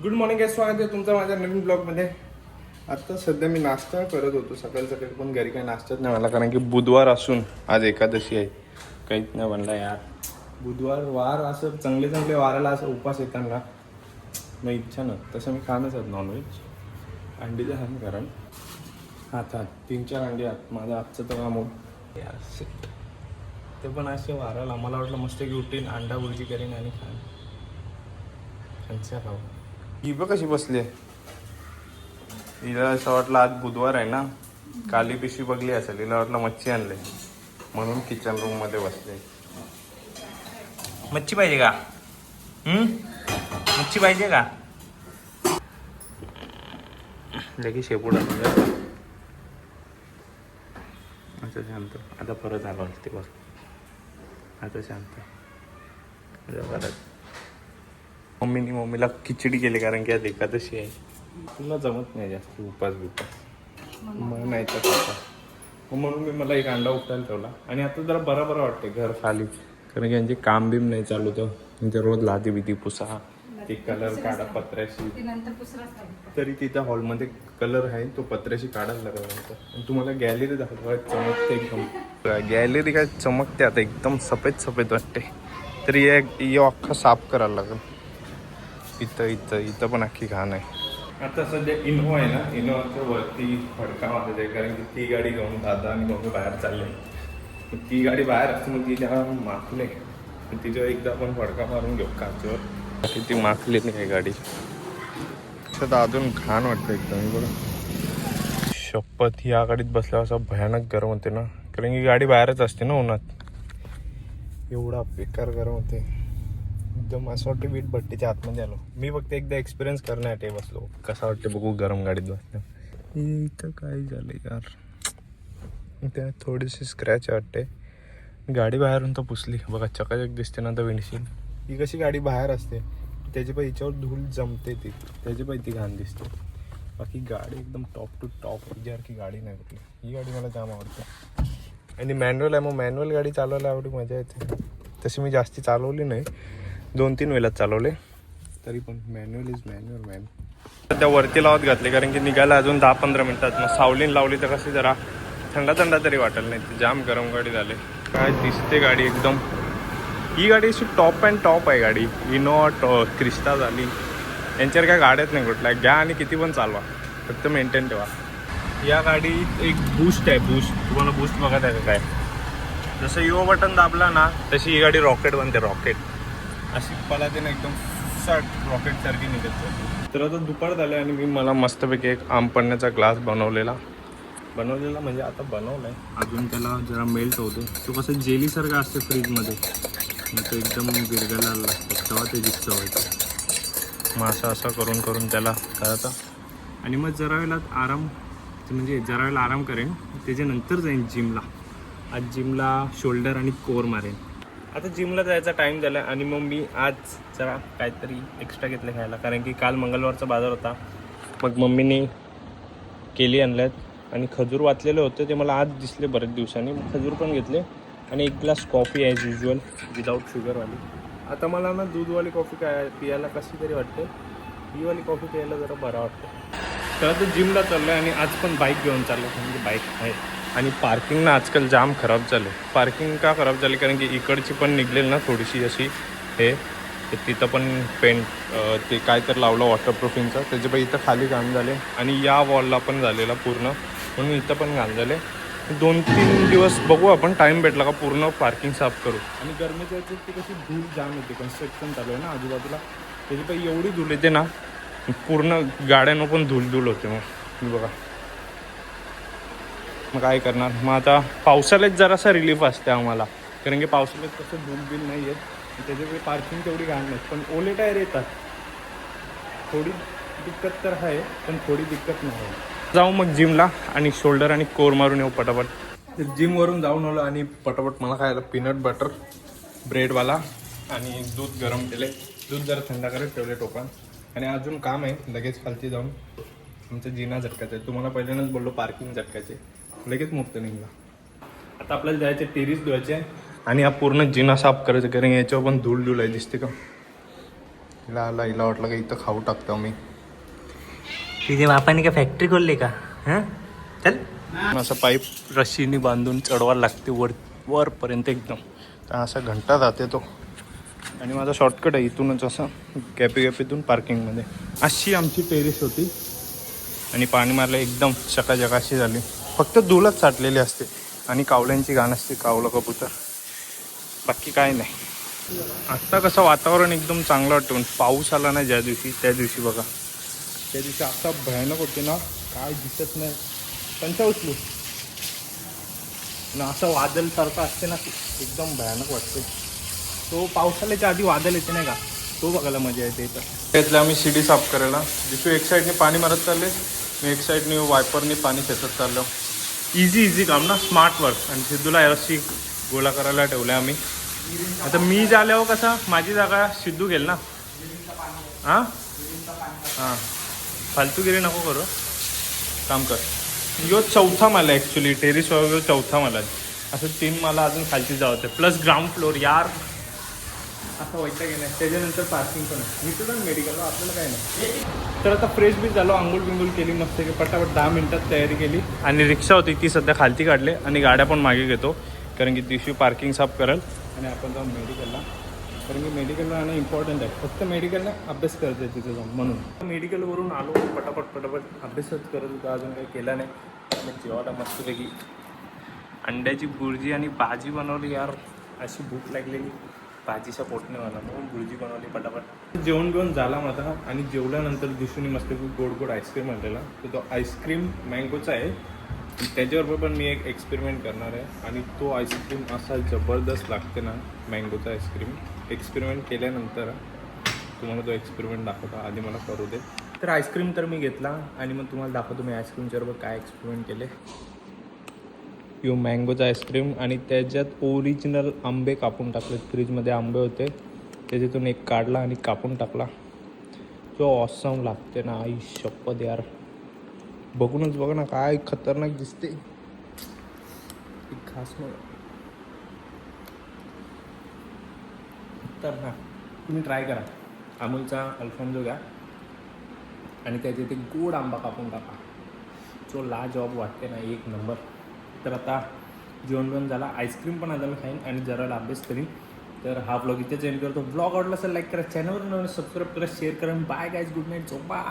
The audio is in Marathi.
गुड मॉर्निंग आहे, स्वागत आहे तुमचं माझ्या नवीन ब्लॉगमध्ये. आता सध्या मी नाश्ता करत होतो. सकाळी सकाळी पण घरी काही नाश्ताच नाही मला, कारण की बुधवार असून आज एकादशी आहे. काहीच नाही बनला यार. बुधवार वार असं चांगले चांगले वाराला असं उपास येताना मग इच्छा ना. तसं मी खाणच आहेत नॉनव्हेज. अंडी तर आहे कारण हातात 3-4 अंडी आहेत. माझं आजचं तर काम यार शिट. ते पण असे वाराला मला वाटलं मस्त की उठीन अंडा बुर्जी करीन आणि खाईन. खाऊ ही बघ कशी बसली आहे. हिला असं वाटलं आज बुधवार आहे ना, काली पिशवी बघली असेल, हिला वाटलं मच्छी आणले म्हणून किचन रूम मध्ये बसले. मच्छी पाहिजे का? मच्छी पाहिजे का? लगेच शेपूट आता शांत. आता परत आलो असते बस. आता शांत परत. मम्मीला खिचडी केली कारण की आज एकादशी आहे. तुला जमत नाही जास्त उपास मला नाही तर म्हणून मला एक अंडा उपटायला ठेवला. आणि आता जरा बरं वाटते घर खाली, कारण की यांचे काम बिम नाही चालू तर म्हणजे रोज लादी बिदी पुसा, ते कलर काढा पत्र्याशी. तरी तिथं हॉलमध्ये कलर आहे तो पत्र्याशी काढायला लागला. तुम्हाला गॅलरी दाखवतो, चमकते एकदम. गॅलरी काय चमकते आता एकदम सफेद वाटते. तरी अख्खा साफ करायला लागेल. इथं पण अख्खी घाण आहे. आता सध्या इनोवा आहे ना, इनोवाच्या वरती फडका मारत आहे, कारण की ती गाडी घेऊन दादा आणि मग बाहेर चालले. ती गाडी बाहेर असते मग ती त्या माखले, तिच्यावर एकदा आपण फडका मारून घेऊ काचेवर. ती माखली नाही गाडी. सध्या अजून घाण वाटतं एकदम. बघा शपथ, या गाडीत बसल्यावर असं भयानक गरम होते ना, कारण की गाडी बाहेरच असते ना उन्हात. एवढा बेकार गरम होते एकदम. असं वाटतं वीट भट्टीच्या आतमध्ये आलो. मी फक्त एकदा एक्सपिरियन्स करण्यासाठी बसलो, कसं वाटतं बघू गरम गाडीत बसणं. इथं काय झालं यार, त्या थोडीशी स्क्रॅच वाटते. गाडी बाहेरून तर पुसली बघा, चकाचक दिसते ना तर विंडशील. ही कशी गाडी बाहेर असते त्याची पण हिच्यावर धूल जमते, ती त्याची पण ती घाण दिसते. बाकी गाडी एकदम टॉप टू टॉप की गाडी नाही कुठली. ही गाडी मला जाम आवडते. आणि मॅन्युअल आहे, मग मॅन्युअल गाडी चालवायला एवढी मजा येते. तशी मी जास्ती चालवली नाही, 2-3 वेळात चालवले, तरी पण मॅन्युअल इज मॅन्युअल. सध्या वरती लावत घातले कारण की निघायला अजून 10-15 मिनिटात. मग सावलीन लावली तर कशी जरा थंडा तरी वाटेल, नाही जाम गरम गाडी झाली. काय दिसते गाडी एकदम. ही गाडी अशी टॉप अँड टॉप आहे गाडी. इनोवा क्रिस्टा झाली, यांच्यावर काय गाड्याच नाही कुठल्या. घ्या आणि किती पण चालवा, फक्त मेंटेन ठेवा. या गाडीत एक बूस्ट आहे. तुम्हाला बूस्ट बघत आहे का काय? जसं यो बटन दाबला ना तशी ही गाडी रॉकेट बनते. रॉकेट अशी पलाते ना एकदम रॉकेट सारखी निघत. तर आता दुपार झालं आणि मला मस्तपैकी एक आम पडण्याचा ग्लास बनवलेला म्हणजे आता बनवलाय, अजून त्याला जरा मेल्ट होतो. तो कसं जेलीसारखा असते फ्रीजमध्ये, मग तो एकदम गिरगायला लागतो तेव्हा त्याची चव येते. मग असं करून त्याला करायचा. आणि मग जरा वेळेला आराम करेन. त्याच्यानंतर जाईन जिमला. आज जिमला शोल्डर आणि कोर मारेन. आता जिमला जायचा टाईम झाला आणि मग मी आज जरा काहीतरी एक्स्ट्रा घेतलं खायला, कारण की काल मंगळवारचा बाजार होता. मग मम्मीने केली आणल्यात आणि खजूर वाचलेले होते, ते मला आज दिसले बरेच दिवसांनी. मग खजूर पण घेतले आणि एक glass coffee as usual without शुगरवाली. आता मला ना दूधवाली कॉफी पियायला कशी तरी वाटते, ही वाली कॉफी प्यायला जरा बरा वाटतं. तर आता जिमला चाललो आहे आणि आज पण बाईक घेऊन चाललो, म्हणजे बाईक आहे. आणि पार्किंग ना आजकाल जाम खराब झालं. पार्किंग का खराब झाली, कारण की इकडची पण निघलेल ना थोडीशी अशी हे, तिथं पण पेंट ते काय तर लावलं वॉटरप्रूफिंगचं, त्याच्या पण इथं खाली घाण झाले आणि या वॉलला पण झालेला पूर्ण, म्हणून इथं पण घाण झाले. 2-3 दिवस बघू आपण, टाईम भेटला का पूर्ण पार्किंग साफ करू. आणि गरमीच्या याच्यात ती कशी धूळ जाम येते, कन्स्ट्रक्शन चालू आहे ना आजूबाजूला, त्याची पण एवढी धूळ येते ना, पूर्ण गाड्यांना पण धूळ होते. मग बघा, मग काय करणार. मग आता पावसाळ्यात जरासा रिलीफ असते आम्हाला, कारण की पावसाळ्यात कसं धूळ नाही येत, त्याच्याकडे पार्किंग तेवढी घाण नाही. पण ओले टायर येतात, थोडी दिक्कत तर आहे, पण थोडी दिक्कत नाही. जाऊ मग जिमला आणि शोल्डर आणि कोर मारून येऊ पटापट. तर जिमवरून जाऊन आलो आणि पटापट मला खायला पीनट बटर ब्रेडवाला आणि दूध गरम केले. दूध जरा थंड करत ठेवले टोपण. आणि अजून काम आहे, लगेच खालती जाऊन आमचं जिना झटकायचं आहे. तुम्हाला पहिल्यांदाच बोललो पार्किंग झटकायचे, लगेच मुक्त निघला. आता आपल्याला जायचे टेरिस धुवायचे आणि हा पूर्ण जिना साफ करायचं, कारण याच्यावर पण धूळ आहे, दिसते का? हिला आला, हिला वाटलं का इथं खाऊ टाकतो मी. तिथे बापाने का फॅक्टरी खोलली का? हां चल. असं पाईप रस्सीने बांधून चढवायला लागते वरपर्यंत एकदम. तर असा घंटा जाते तो. आणि माझा शॉर्टकट आहे इथूनच असं गॅपीतून पार्किंगमध्ये. अशी आमची टेरेस होती आणि पाणी मारलं एकदम चकाचक अशी झाली. फक्त धूळच साठलेली असते आणि कावल्यांची घाण असते, कावलं कबूतर, बाकी काय नाही. आत्ता कसं वातावरण एकदम चांगलं वाटतं. पाऊस आला ना ज्या दिवशी, त्या दिवशी बघा, त्या दिवशी असा भयानक होते ना, काय दिसत नाही. त्यांच्या उचलू ना असं वादलसारखं असते ना, एकदम भयानक वाटते. तो पावसाळ्याच्या आधी वादल येते नाही का, तो बघायला मजा येते इथं. त्यातलं आम्ही शिडी साफ करायला जिथू एक साईडने पाणी मारत चालले, मी एक साईडने वायपरने पाणी खेचत चाललो. इझी काम ना, स्मार्ट वर्क. आणि सिद्धूला यावर्षी गोळा करायला ठेवलं आम्ही. आता मी झाल्यावर कसं माझी जागा सिद्धू घेईल ना. हां फालतूगिरी नको करू, काम कर. यो चौथा माला ॲक्च्युली, टेरिस वगैरे चौथा माला. असं 3 माला अजून खालची जावं होते, प्लस ग्राउंड फ्लोअर. यार असं व्हायचं की नाही. त्याच्यानंतर पार्किंग पण आहे. मी तुला मेडिकलला आपल्याला काय नाही. तर आता फ्रेश बी झालो, आंघोळ बिंगोळ केली मस्त की पटापट 10 मिनिटात तयारी केली. आणि रिक्षा होती ती सध्या खालती काढले आणि गाड्या पण मागे घेतो, कारण की दिवशी पार्किंग साफ करेल आणि आपण जाऊ मेडिकलला. कारण की मेडिकलला जाणं इम्पॉर्टंट आहे. फक्त मेडिकलला अभ्यास करत आहे तिथे जाऊन, म्हणून मेडिकलवरून आलो पटापट अभ्यासच करत होतो, अजून काही केला नाही. मग जेवायला मस्तपैकी अंड्याची बुर्जी आणि भाजी बनवली. यार अशी भूक लागलेली, भाजीच्या पोटने मला, म्हणून बुर्जी बनवली पटापट. जेवण झाला माझा आणि जेवल्यानंतर दिवशी मस्तपैकी गोड आईस्क्रीम आणलेला. तर तो आईस्क्रीम मँगोचा आहे. त्याच्यावर पण मी एक एक्सपेरिमेंट करणार आहे आणि तो आईस्क्रीम असा जबरदस्त लागते ना, मँगोचा आईस्क्रीम. एक्सपेरिमेंट केल्यानंतर तुम्हाला तो एक्सपेरिमेंट दाखवतो, आधी मला करू दे. तर आईस्क्रीम तर मी घेतला आणि मग तुम्हाला दाखवतो मी आईस्क्रीमच्याबरोबर काय एक्सपेरिमेंट केले. यो मँगोचा आईस्क्रीम आणि त्याच्यात ओरिजिनल आंबे कापून टाकले. फ्रीजमध्ये आंबे होते, त्याच्यातून एक काढला आणि कापून टाकला. जो ऑसम लागते ना, आई शपथ यार. बघूनच बघा ना, काय खतरनाक दिसते. खास तर ना, तुम्ही ट्राय करा. अमूलचा अल्फांजो घ्या आणि त्याच्यात एक गोड आंबा कापून टाका. जो लाजवाब वाटते ना, एक नंबर. तर आता जेवण झाला, आईस्क्रीम पण आता मी खाईन आणि जरा अभ्यास करीन. तर हा व्लॉग इथेच एंड करतो. व्लॉग आवडला असेल लाईक करा, चॅनलवर नवीन सबस्क्राईब करा, शेअर करा. बाय गाईज, गुड नाईट, झोपा.